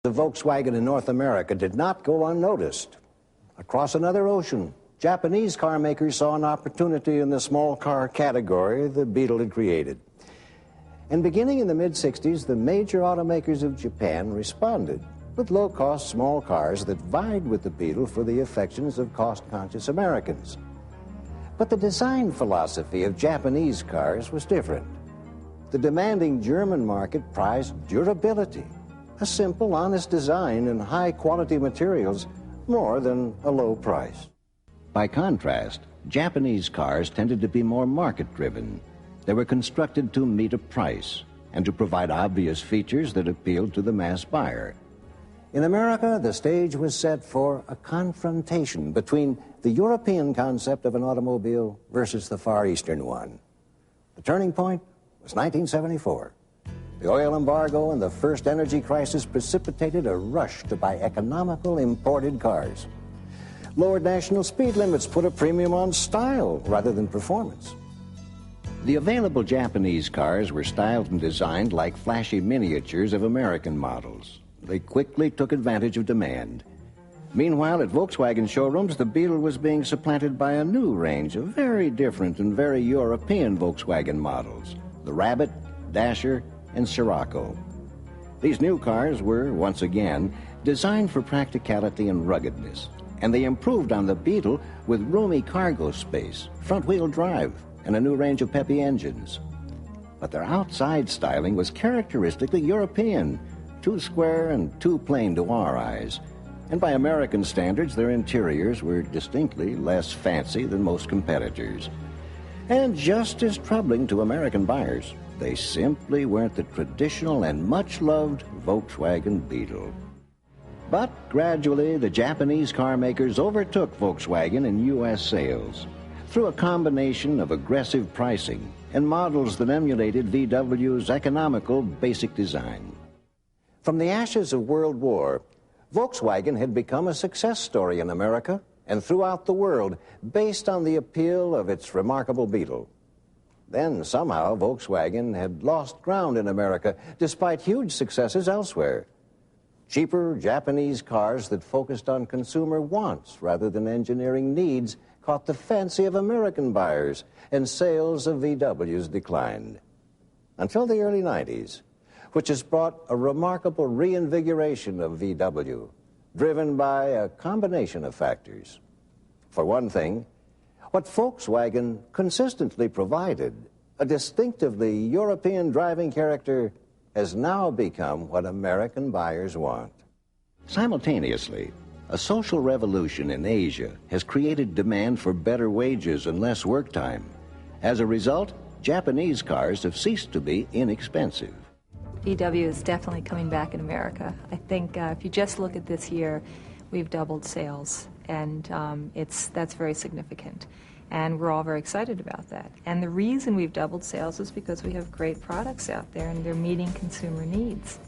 The Volkswagen in North America did not go unnoticed. Across another ocean, Japanese car makers saw an opportunity in the small car category the Beetle had created. And beginning in the mid-60s, the major automakers of Japan responded with low-cost small cars that vied with the Beetle for the affections of cost-conscious Americans. But the design philosophy of Japanese cars was different. The demanding German market prized durability, a simple, honest design and high-quality materials more than a low price. By contrast, Japanese cars tended to be more market-driven. They were constructed to meet a price and to provide obvious features that appealed to the mass buyer. In America, the stage was set for a confrontation between the European concept of an automobile versus the Far Eastern one. The turning point was 1974. The oil embargo and the first energy crisis precipitated a rush to buy economical imported cars. Lowered national speed limits put a premium on style rather than performance. The available Japanese cars were styled and designed like flashy miniatures of American models. They quickly took advantage of demand. Meanwhile, at Volkswagen showrooms, the Beetle was being supplanted by a new range of very different and very European Volkswagen models: the Rabbit, Dasher, and Scirocco. These new cars were, once again, designed for practicality and ruggedness, and they improved on the Beetle with roomy cargo space, front-wheel drive, and a new range of peppy engines. But their outside styling was characteristically European, too square and too plain to our eyes, and by American standards, their interiors were distinctly less fancy than most competitors. And just as troubling to American buyers, they simply weren't the traditional and much-loved Volkswagen Beetle. But gradually, the Japanese car makers overtook Volkswagen in U.S. sales through a combination of aggressive pricing and models that emulated VW's economical basic design. From the ashes of World War, Volkswagen had become a success story in America and throughout the world based on the appeal of its remarkable Beetle. Then, somehow, Volkswagen had lost ground in America, despite huge successes elsewhere. Cheaper Japanese cars that focused on consumer wants rather than engineering needs caught the fancy of American buyers, and sales of VWs declined. Until the early 90s, which has brought a remarkable reinvigoration of VW, driven by a combination of factors. For one thing, what Volkswagen consistently provided, a distinctively European driving character, has now become what American buyers want. Simultaneously, a social revolution in Asia has created demand for better wages and less work time. As a result, Japanese cars have ceased to be inexpensive. VW is definitely coming back in America. I think if you just look at this year, we've doubled sales, and that's very significant. And we're all very excited about that. And the reason we've doubled sales is because we have great products out there, and they're meeting consumer needs.